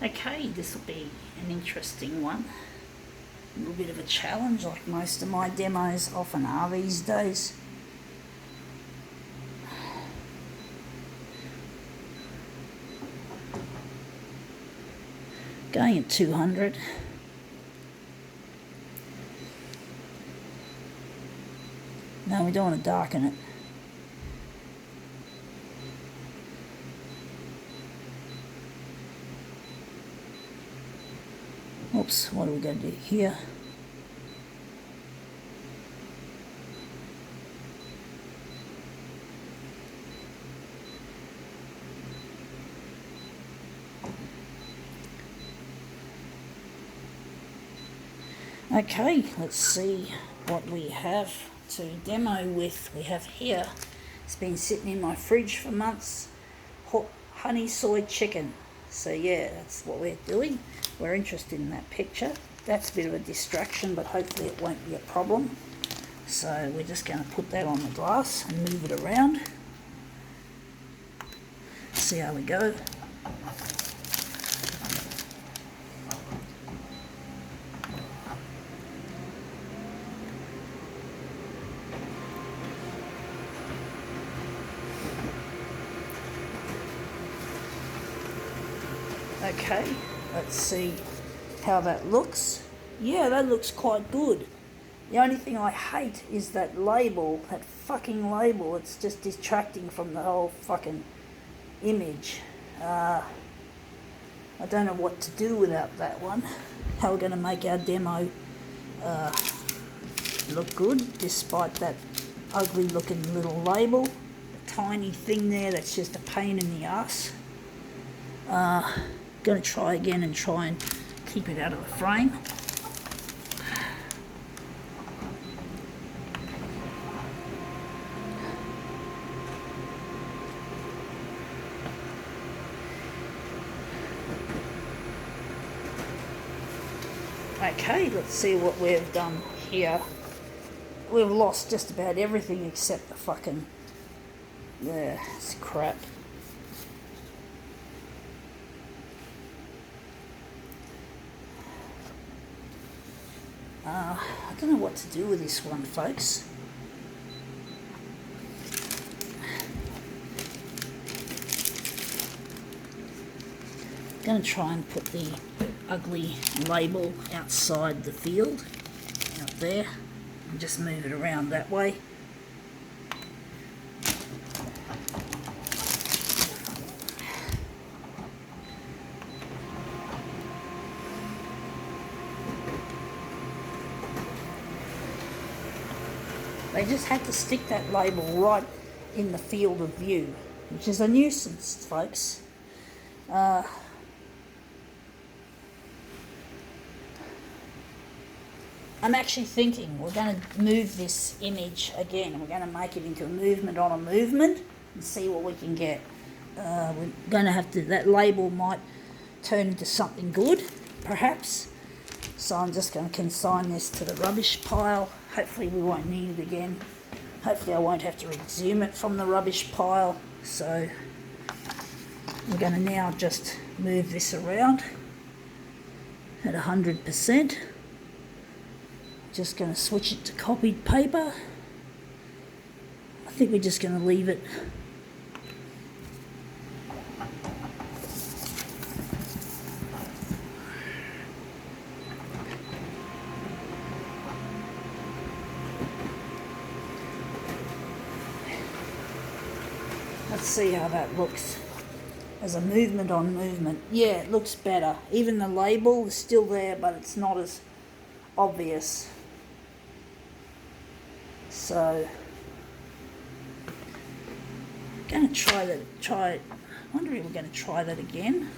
Okay, this will be an interesting one. A little bit of a challenge, like most of my demos often are these days. Going at 200. No, we don't want to darken it. Oops, what are we going to do here? Okay, let's see what we have to demo with. We have here, it's been sitting in my fridge for months, honey soy chicken. So yeah, that's what we're doing. We're interested in that picture. That's a bit of a distraction, but hopefully it won't be a problem. So we're just going to put that on the glass and move it around. See how we go. Okay, let's see how that looks. Yeah, that looks quite good. The only thing I hate is that label, that fucking label. It's just distracting from the whole fucking image. I don't know what to do without that one. How we're going to make our demo look good despite that ugly looking little label. The tiny thing there that's just a pain in the ass. Going to try again and try and keep it out of the frame. Okay, let's see what we've done here. We've lost just about everything except the fucking... yeah, it's crap. I don't know what to do with this one, folks. I'm going to try and put the ugly label outside the field, out there, and just move it around that way. They just had to stick that label right in the field of view, which is a nuisance, folks. I'm actually thinking we're going to move this image again. We're going to make it into a movement on a movement and see what we can get. We're going to have to, that label might turn into something good, perhaps. So I'm just going to consign this to the rubbish pile. Hopefully we won't need it again. Hopefully I won't have to exhume it from the rubbish pile. So we're going to now just move this around at 100%. Just going to switch it to copied paper. I think we're just going to leave it. Let's see how that looks as a movement on movement. Yeah, it looks better. Even the label is still there, but it's not as obvious. So, going to try that. I wonder if we're going to try that again.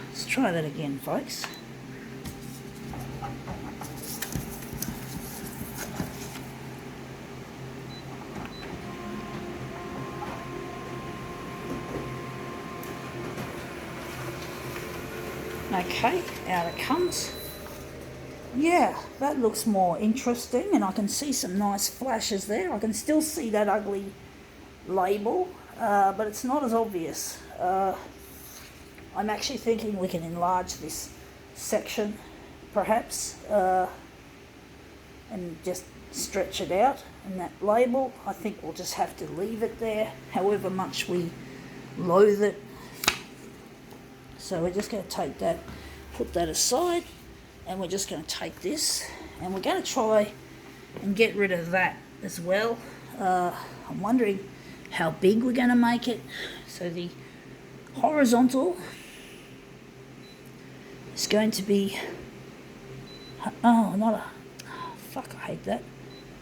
Let's try that again, folks. Okay, out it comes. Yeah, that looks more interesting, and I can see some nice flashes there. I can still see that ugly label. but it's not as obvious. I'm actually thinking we can enlarge this section, perhaps, and just stretch it out. And that label, I think we'll just have to leave it there, however much we loathe it. So we're just going to take that, put that aside, and we're just going to take this, and we're going to try and get rid of that as well. I'm wondering how big we're going to make it. So the horizontal is going to be, fuck, I hate that,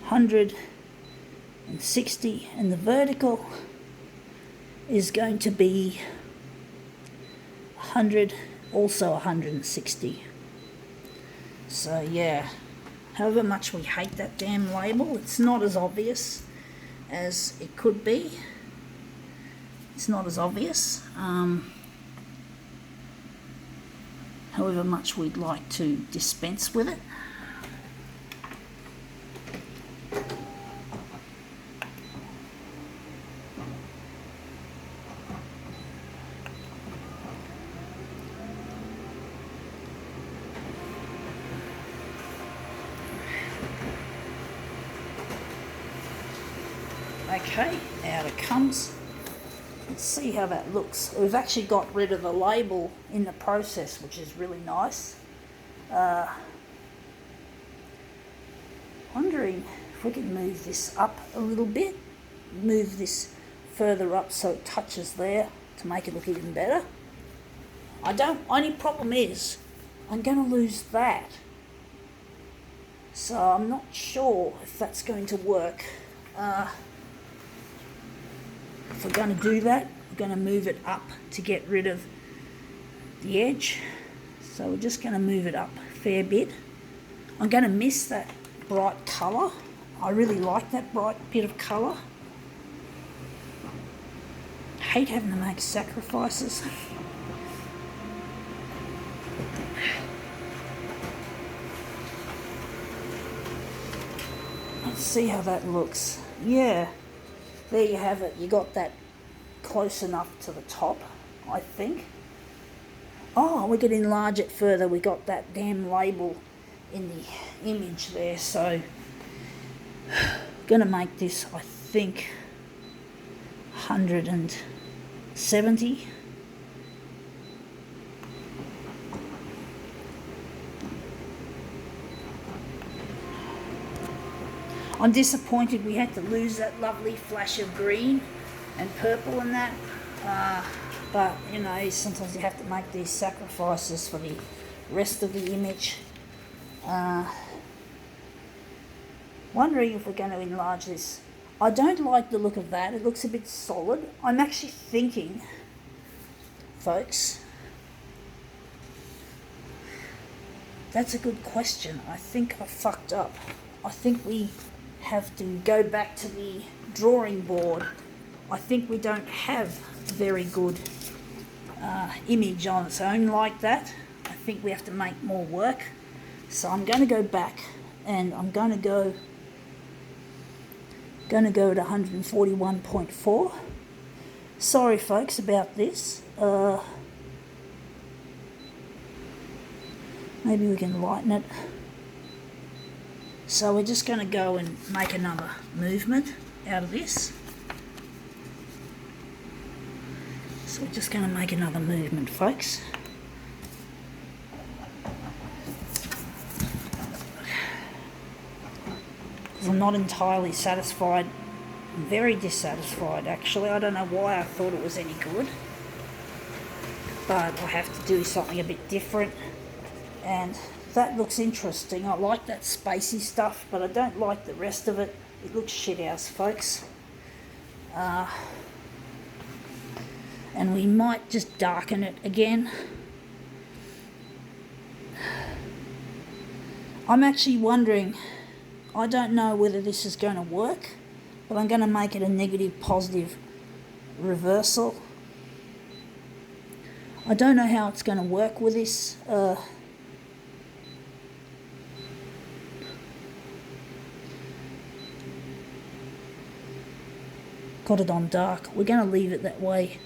160, and the vertical is going to be 100, also 160. So yeah, however much we hate that damn label, it's not as obvious as it could be. It's not as obvious. However much we'd like to dispense with it. Okay, out it comes. Let's see how that looks. We've actually got rid of the label in the process, which is really nice. Wondering if we can move this up a little bit, move this further up so it touches there to make it look even better. Only problem is I'm going to lose that. So I'm not sure if that's going to work. If we're going to do that, we're going to move it up to get rid of the edge. So we're just going to move it up a fair bit. I'm going to miss that bright colour. I really like that bright bit of colour. I hate having to make sacrifices. Let's see how that looks. Yeah. There you have it. You got that close enough to the top, I think. Oh, we could enlarge it further. We got that damn label in the image there. So, going to make this, I think, 170. I'm disappointed we had to lose that lovely flash of green and purple and that, but you know, sometimes you have to make these sacrifices for the rest of the image. Wondering if we're going to enlarge this. I don't like the look of that. It looks a bit solid. I'm actually thinking, folks, that's a good question. I think I fucked up. I think we have to go back to the drawing board. I think we don't have a very good image on its own like that. I think we have to make more work. So I'm going to go back and I'm going to go at 141.4. Sorry folks about this. Maybe we can lighten it. So we're just going to go and make another movement out of this. So we're just going to make another movement, folks. Because I'm not entirely satisfied. I'm very dissatisfied, actually. I don't know why I thought it was any good. But I have to do something a bit different. And that looks interesting. I like that spacey stuff, but I don't like the rest of it. It looks shithouse, folks. And we might just darken it again. I'm actually wondering, I don't know whether this is going to work, but I'm going to make it a negative positive reversal. I don't know how it's going to work with this. got it on dark. We're going to leave it that way.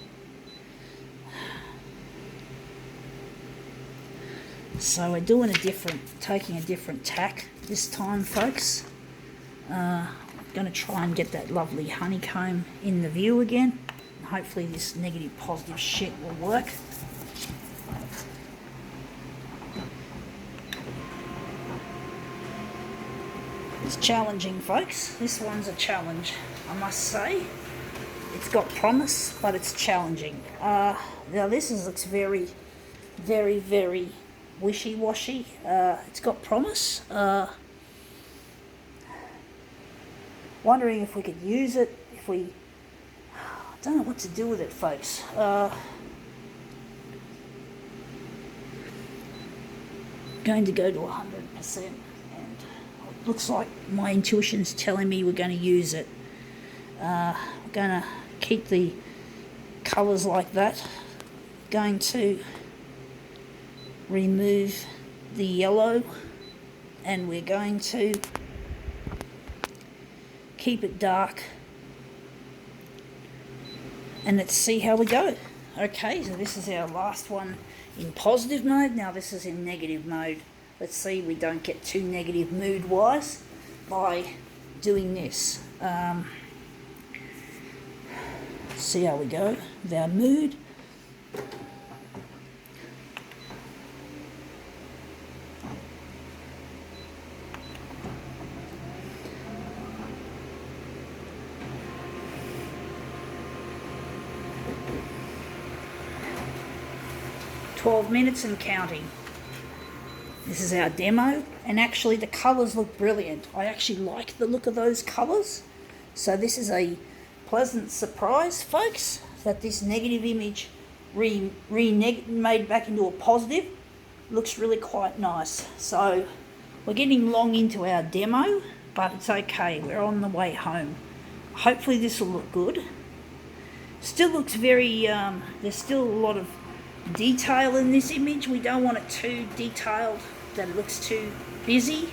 So we're doing taking a different tack this time, folks. I'm going to try and get that lovely honeycomb in the view again. And hopefully this negative positive shit will work. It's challenging, folks. This one's a challenge, I must say. It's got promise, but it's challenging. Now this looks very, very, very wishy-washy. It's got promise. Wondering if we could use it. I don't know what to do with it, folks. Going to go to 100%. Looks like my intuition's telling me we're going to use it. We're going to keep the colours like that. Going to remove the yellow, and we're going to keep it dark, and let's see how we go. Okay, so this is our last one in positive mode. Now this is in negative mode. Let's see we don't get too negative mood-wise by doing this. See how we go with our mood. "12 minutes and counting." This is our demo, and actually the colours look brilliant. I actually like the look of those colours. So this is a pleasant surprise, folks, that this negative image made back into a positive looks really quite nice. So we're getting long into our demo, but it's okay. We're on the way home. Hopefully this will look good. Still looks very, there's still a lot of detail in this image. We don't want it too detailed that it looks too busy,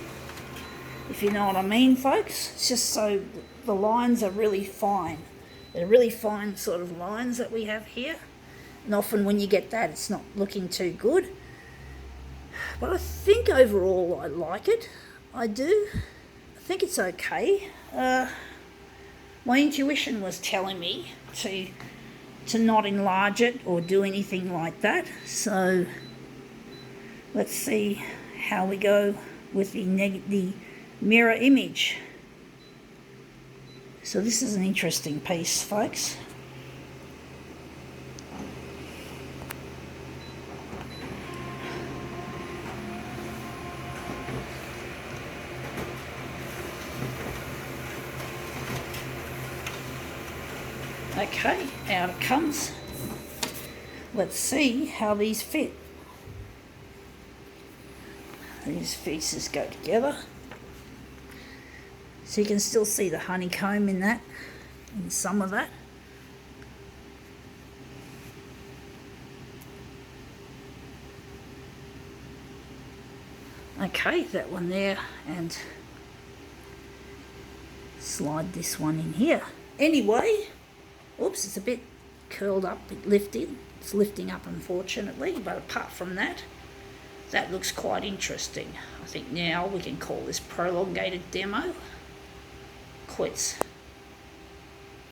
if you know what I mean, folks. It's just so the lines are really fine. They're really fine sort of lines that we have here, and often when you get that, it's not looking too good. But I think overall I like it. I do. I think it's okay. My intuition was telling me to not enlarge it or do anything like that. So let's see how we go with the mirror image. So this is an interesting piece, folks. Okay, out it comes. Let's see how these fit. These pieces go together. So you can still see the honeycomb in that, in some of that. Okay, that one there, and slide this one in here. Anyway, oops, it's a bit curled up, a bit lifted. It's lifting up, unfortunately, but apart from that, that looks quite interesting. I think now we can call this prolongated demo quits.